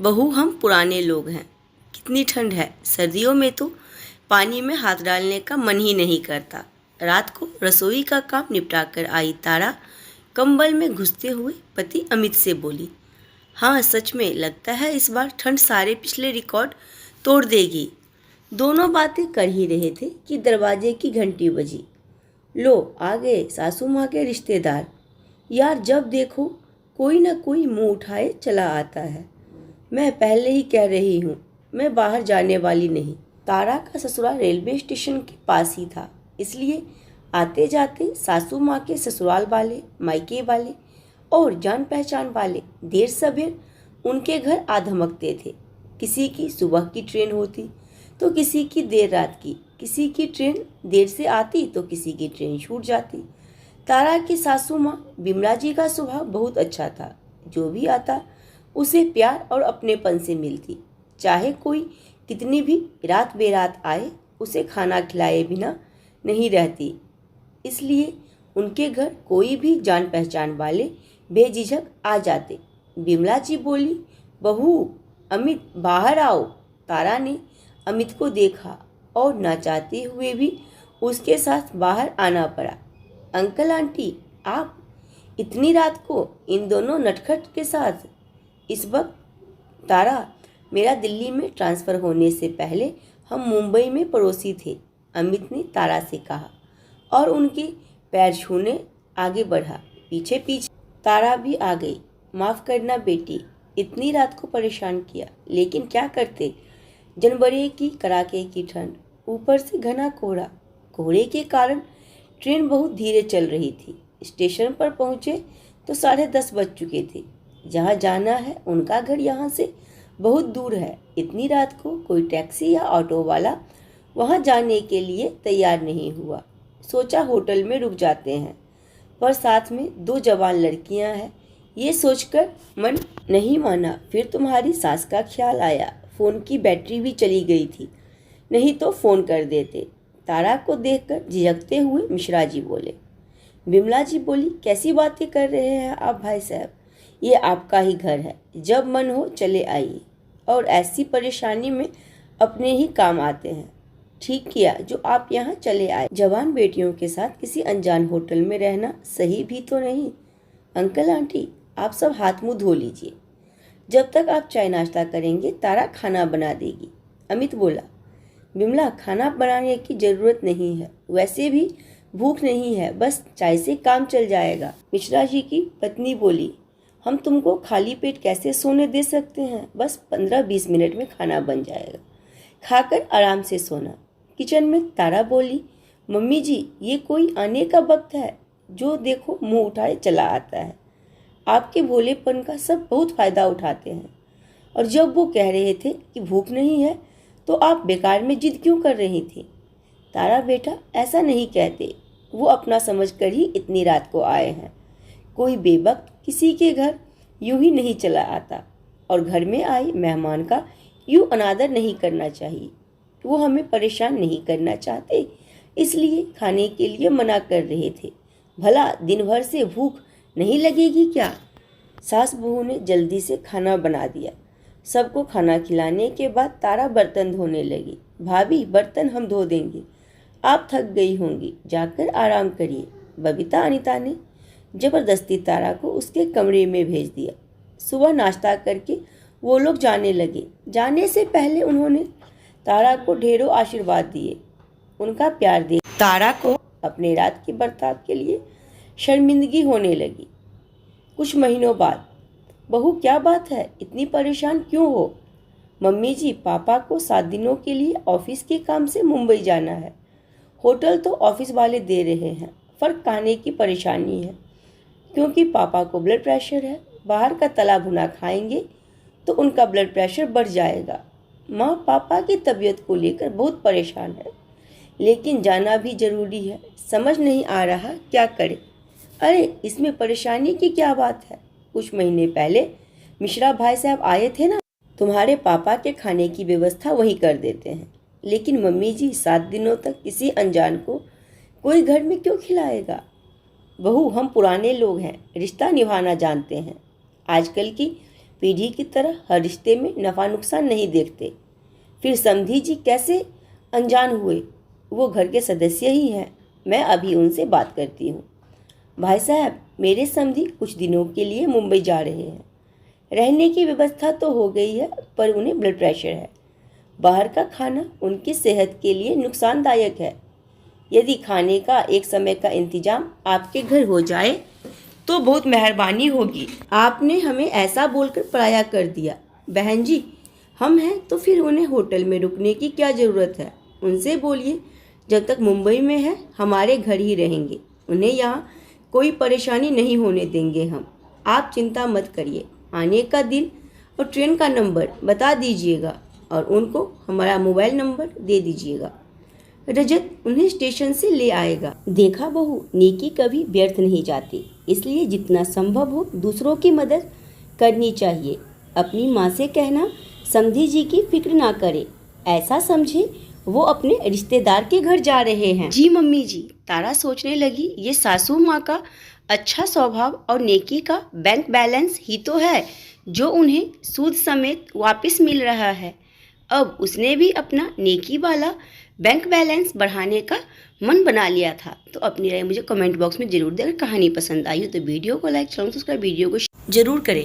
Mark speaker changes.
Speaker 1: बहू हम पुराने लोग हैं। कितनी ठंड है। सर्दियों में तो पानी में हाथ डालने का मन ही नहीं करता। रात को रसोई का काम निपटाकर आई तारा कंबल में घुसते हुए पति अमित से बोली, हाँ सच में लगता है इस बार ठंड सारे पिछले रिकॉर्ड तोड़ देगी। दोनों बातें कर ही रहे थे कि दरवाजे की घंटी बजी। लो आ गए सासू माँ के रिश्तेदार। यार जब देखो कोई ना कोई मुंह उठाए चला आता है। मैं पहले ही कह रही हूँ, मैं बाहर जाने वाली नहीं। तारा का ससुराल रेलवे स्टेशन के पास ही था, इसलिए आते जाते सासू माँ के ससुराल वाले, मायके वाले और जान पहचान वाले देर सवेर उनके घर आ धमकते थे। किसी की सुबह की ट्रेन होती तो किसी की देर रात की, किसी की ट्रेन देर से आती तो किसी की ट्रेन छूट जाती। तारा की सासू माँ बिमला जी का स्वभाव बहुत अच्छा था। जो भी आता उसे प्यार और अपनेपन से मिलती। चाहे कोई कितनी भी रात बेरात आए, उसे खाना खिलाए बिना नहीं रहती। इसलिए उनके घर कोई भी जान पहचान वाले बेझिझक आ जाते। बिमला जी बोली, बहू अमित बाहर आओ। तारा ने अमित को देखा और ना चाहते हुए भी उसके साथ बाहर आना पड़ा। अंकल आंटी, आप इतनी रात को इन दोनों नटखट के साथ? इस वक्त तारा, मेरा दिल्ली में ट्रांसफ़र होने से पहले हम मुंबई में पड़ोसी थे, अमित ने तारा से कहा और उनके पैर छूने आगे बढ़ा। पीछे पीछे तारा भी आ गई। माफ़ करना बेटी, इतनी रात को परेशान किया, लेकिन क्या करते। जनवरी की कड़ाके की ठंड, ऊपर से घना कोहरा। कोहरे के कारण ट्रेन बहुत धीरे चल रही थी। स्टेशन पर पहुँचे तो 10:30 बज चुके थे। जहाँ जाना है उनका घर यहाँ से बहुत दूर है। इतनी रात को कोई टैक्सी या ऑटो वाला वहाँ जाने के लिए तैयार नहीं हुआ। सोचा होटल में रुक जाते हैं, पर साथ में 2 जवान लड़कियाँ हैं, ये सोचकर मन नहीं माना। फिर तुम्हारी सास का ख्याल आया। फ़ोन की बैटरी भी चली गई थी, नहीं तो फ़ोन कर देते। तारा को देखकर झिझकते हुए मिश्रा जी बोले। बिमला जी बोली, कैसी बातें कर रहे हैं आप भाई साहब, ये आपका ही घर है, जब मन हो चले आइए। और ऐसी परेशानी में अपने ही काम आते हैं। ठीक किया जो आप यहाँ चले आए। जवान बेटियों के साथ किसी अनजान होटल में रहना सही भी तो नहीं। अंकल आंटी, आप सब हाथ मुंह धो लीजिए। जब तक आप चाय नाश्ता करेंगे तारा खाना बना देगी, अमित बोला। बिमला, खाना बनाने की ज़रूरत नहीं है, वैसे भी भूख नहीं है, बस चाय से काम चल जाएगा। मिश्रा जी की पत्नी बोली, हम तुमको खाली पेट कैसे सोने दे सकते हैं, बस 15-20 मिनट में खाना बन जाएगा, खाकर आराम से सोना। किचन में तारा बोली, मम्मी जी ये कोई आने का वक्त है, जो देखो मुंह उठाए चला आता है। आपके भोलेपन का सब बहुत फ़ायदा उठाते हैं। और जब वो कह रहे थे कि भूख नहीं है तो आप बेकार में जिद क्यों कर रही थी। तारा बेटा, ऐसा नहीं कहते, वो अपना समझ कर ही इतनी रात को आए हैं। कोई बेवक्त किसी के घर यूं ही नहीं चला आता, और घर में आए मेहमान का यूं अनादर नहीं करना चाहिए। वो हमें परेशान नहीं करना चाहते, इसलिए खाने के लिए मना कर रहे थे। भला दिन भर से भूख नहीं लगेगी क्या। सास बहू ने जल्दी से खाना बना दिया। सबको खाना खिलाने के बाद तारा बर्तन धोने लगी। भाभी, बर्तन हम धो देंगे, आप थक गई होंगी, जाकर आराम करिए। बबीता अनीता ने जबरदस्ती तारा को उसके कमरे में भेज दिया। सुबह नाश्ता करके वो लोग जाने लगे। जाने से पहले उन्होंने तारा को ढेरों आशीर्वाद दिए। उनका प्यार देख तारा को अपने रात के बर्ताव के लिए शर्मिंदगी होने लगी। कुछ महीनों बाद, बहू क्या बात है, इतनी परेशान क्यों हो। मम्मी जी, पापा को 7 दिनों के लिए ऑफिस के काम से मुंबई जाना है। होटल तो ऑफिस वाले दे रहे हैं, फ़र्क खाने की परेशानी है, क्योंकि पापा को ब्लड प्रेशर है। बाहर का तला भुना खाएंगे तो उनका ब्लड प्रेशर बढ़ जाएगा। माँ पापा की तबीयत को लेकर बहुत परेशान है, लेकिन जाना भी ज़रूरी है। समझ नहीं आ रहा क्या करे। अरे इसमें परेशानी की क्या बात है। कुछ महीने पहले मिश्रा भाई साहब आए थे ना, तुम्हारे पापा के खाने की व्यवस्था वही कर देते हैं। लेकिन मम्मी जी, 7 दिनों तक किसी अनजान को कोई घर में क्यों खिलाएगा। बहू, हम पुराने लोग हैं, रिश्ता निभाना जानते हैं। आजकल की पीढ़ी की तरह हर रिश्ते में नफ़ा नुकसान नहीं देखते। फिर समधी जी कैसे अनजान हुए? वो घर के सदस्य ही हैं। मैं अभी उनसे बात करती हूँ। भाई साहब, मेरे समधी कुछ दिनों के लिए मुंबई जा रहे हैं। रहने की व्यवस्था तो हो गई है, पर उन्हें ब्लड प्रेशर है। बाहर का खाना उनकी सेहत के लिए नुकसानदायक है। यदि खाने का एक समय का इंतजाम आपके घर हो जाए तो बहुत मेहरबानी होगी। आपने हमें ऐसा बोलकर पराया कर दिया। बहन जी, हम हैं तो फिर उन्हें होटल में रुकने की क्या ज़रूरत है? उनसे बोलिए जब तक मुंबई में है हमारे घर ही रहेंगे। उन्हें यहाँ कोई परेशानी नहीं होने देंगे हम। आप चिंता मत करिए। आने का दिन और ट्रेन का नंबर बता दीजिएगा और उनको हमारा मोबाइल नंबर दे दीजिएगा। रजत उन्हें स्टेशन से ले आएगा। देखा बहू, नेकी कभी व्यर्थ नहीं जाती, इसलिए जितना संभव हो दूसरों की मदद करनी चाहिए। अपनी माँ से कहना समधी जी की फिक्र ना करे, ऐसा समझे वो अपने रिश्तेदार के घर जा रहे हैं। जी मम्मी जी। तारा सोचने लगी, ये सासू माँ का अच्छा स्वभाव और नेकी का बैंक बैलेंस ही तो है जो उन्हें सूद समेत वापस मिल रहा है। अब उसने भी अपना नेकी वाला बैंक बैलेंस बढ़ाने का मन बना लिया था। तो अपनी राय मुझे कमेंट बॉक्स में जरूर दें। अगर कहानी पसंद आई हो तो वीडियो को लाइक, चैनल सब्सक्राइब, वीडियो को जरूर करें।